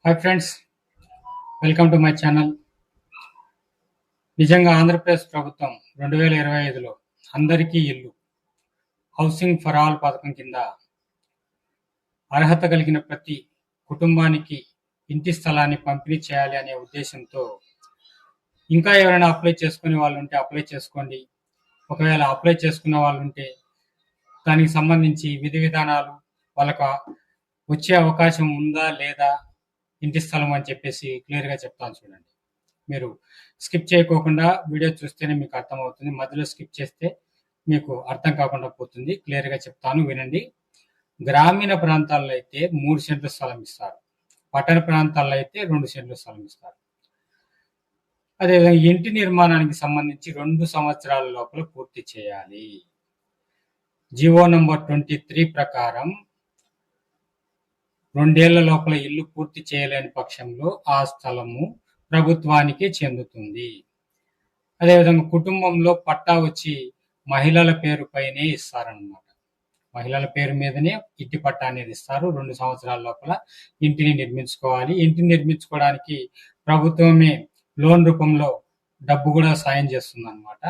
Hi friends, welcome to my channel. నిజంగా ఆంధ్రప్రదేశ్ ప్రభుత్వం 2025లో అందరికీ ఇల్లు హౌసింగ్ ఫర్ ఆల్ పథకం కింద అర్హత కలిగిన ప్రతి కుటుంబానికి ఇంటి స్థలాన్ని పంపిణీ చేయాలి అనే ఉద్దేశంతో ఇంకా ఎవరైనా అప్లై చేసుకునే వాళ్ళు ఉంటే అప్లై చేసుకోండి. ఒకవేళ అప్లై చేసుకున్న వాళ్ళు ఉంటే దానికి సంబంధించి విధి విధానాలు, వాళ్ళకు వచ్చే అవకాశం ఉందా లేదా, ఇంటి స్థలం అని చెప్పేసి క్లియర్గా చెప్తాను చూడండి. మీరు స్కిప్ చేయకోకుండా వీడియో చూస్తేనే మీకు అర్థమవుతుంది. మధ్యలో స్కిప్ చేస్తే మీకు అర్థం కాకుండా పోతుంది. క్లియర్గా చెప్తాను, వినండి. గ్రామీణ ప్రాంతాల్లో అయితే 3 సెంట్ల స్థలం ఇస్తారు. పట్టణ ప్రాంతాల్లో అయితే 2 సెంట్ల స్థలం ఇస్తారు. అదేవిధంగా ఇంటి నిర్మాణానికి సంబంధించి 2 సంవత్సరాల లోపల పూర్తి చేయాలి. జీవో నంబర్ 23 ప్రకారం 2 ఏళ్ల లోపల ఇల్లు పూర్తి చేయలేని పక్షంలో ఆ స్థలము ప్రభుత్వానికి చెందుతుంది. అదేవిధంగా కుటుంబంలో పట్టా వచ్చి మహిళల పేరుపైనే ఇస్తారన్నమాట. మహిళల పేరు మీదనే ఇంటి పట్టా అనేది ఇస్తారు. 2 సంవత్సరాల లోపల ఇంటిని నిర్మించుకోవాలి. ఇంటిని నిర్మించుకోవడానికి ప్రభుత్వమే లోన్ రూపంలో డబ్బు కూడా సాయం చేస్తుంది అనమాట.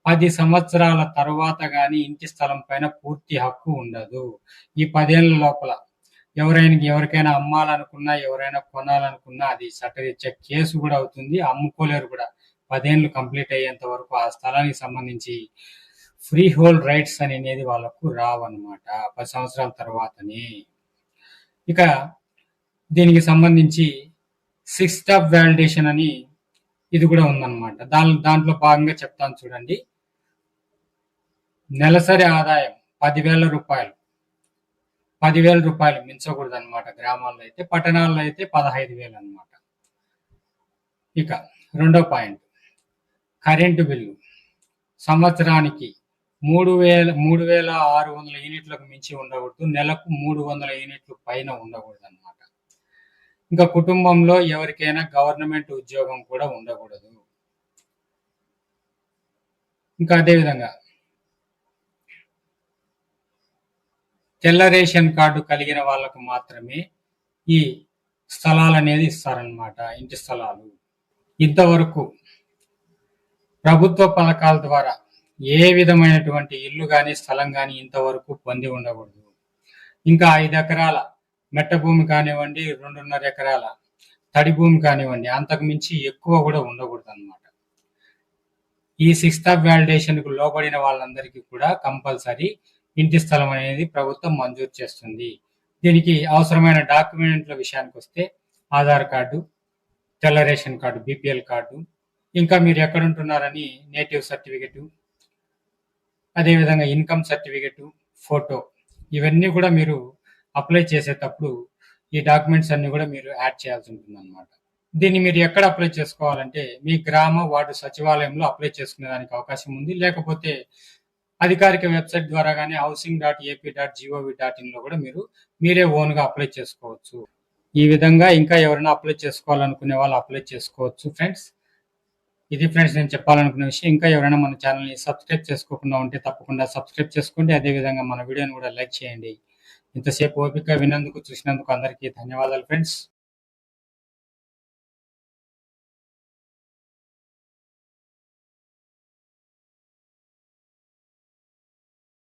10 సంవత్సరాల తర్వాత కానీ ఇంటి స్థలం పైన పూర్తి హక్కు ఉండదు. ఈ 10 ఏళ్ల లోపల ఎవరికైనా అమ్మాలనుకున్నా, ఎవరైనా కొనాలనుకున్నా అది చట్టరీత్యా కేసు కూడా అవుతుంది. అమ్ముకోలేరు కూడా. 10 ఏళ్ళు కంప్లీట్ అయ్యేంత వరకు ఆ స్థలానికి సంబంధించి ఫ్రీ హోల్డ్ రైట్స్ అనేది వాళ్ళకు రావన్నమాట. 10 సంవత్సరాల తర్వాతనే. ఇక దీనికి సంబంధించి 6th స్టాప్ వ్యాలిడేషన్ అని ఇది కూడా ఉందన్నమాట. దాంట్లో భాగంగా చెప్తాను చూడండి. నెలసరి ఆదాయం 10,000 రూపాయలు. 10,000 రూపాయలు మించకూడదు అనమాట గ్రామాల్లో అయితే. పట్టణాల్లో అయితే 15,000 అనమాట. ఇక రెండో పాయింట్, కరెంటు బిల్లు సంవత్సరానికి 3,600 యూనిట్లకు మించి ఉండకూడదు. నెలకు 300 యూనిట్లు పైన ఉండకూడదు అనమాట. ఇంకా కుటుంబంలో ఎవరికైనా గవర్నమెంట్ ఉద్యోగం కూడా ఉండకూడదు. ఇంకా అదేవిధంగా తెల్ల రేషన్ కార్డు కలిగిన వాళ్ళకు మాత్రమే ఈ స్థలాలు అనేది ఇస్తారనమాట, ఇంటి స్థలాలు. ఇంతవరకు ప్రభుత్వ పథకాల ద్వారా ఏ విధమైనటువంటి ఇల్లు కానీ స్థలం కానీ ఇంతవరకు పొంది ఉండకూడదు. ఇంకా 5 ఎకరాల మెట్ట భూమి కానివ్వండి, 2.5 ఎకరాల తడి భూమి కానివ్వండి, అంతకు మించి ఎక్కువ కూడా ఉండకూడదు అనమాట. ఈ 6th స్టాప్ వ్యాలిడేషన్ కు లోబడిన వాళ్ళందరికీ కూడా కంపల్సరీ ఇంటి స్థలం అనేది ప్రభుత్వం మంజూరు చేస్తుంది. దీనికి అవసరమైన డాక్యుమెంట్ల విషయానికి వస్తే ఆధార్ కార్డు, తెల్ల రేషన్ కార్డు, బీపీఎల్ కార్డు, ఇంకా మీరు ఎక్కడుంటున్నారని నేటివ్ సర్టిఫికెట్, అదేవిధంగా ఇన్కమ్ సర్టిఫికెట్, ఫోటో, ఇవన్నీ కూడా మీరు అప్లై చేసేటప్పుడు ఈ డాక్యుమెంట్స్ అన్ని కూడా మీరు యాడ్ చేయాల్సి ఉంటుంది అనమాట. దీన్ని మీరు ఎక్కడ అప్లై చేసుకోవాలంటే మీ గ్రామ వార్డు సచివాలయంలో అప్లై చేసుకునే దానికి అవకాశం ఉంది. లేకపోతే అధికారిక వెబ్సైట్ ద్వారా కానీ housing.ap.gov.in లో కూడా మీరే ఓన్గా అప్లై చేసుకోవచ్చు. ఈ విధంగా ఇంకా ఎవరైనా అప్లై చేసుకోవాలనుకునే వాళ్ళు అప్లై చేసుకోవచ్చు ఫ్రెండ్స్. ఇది ఫ్రెండ్స్ నేను చెప్పాలనుకున్న విషయం. ఇంకా ఎవరైనా మన ఛానల్ని సబ్స్క్రైబ్ చేసుకోకుండా ఉంటే తప్పకుండా సబ్స్క్రైబ్ చేసుకోండి. అదేవిధంగా మన వీడియోని కూడా లైక్ చేయండి. ఇంతసేపు ఓపిక విన్నందుకు, చూసినందుకు అందరికీ ధన్యవాదాలు ఫ్రెండ్స్.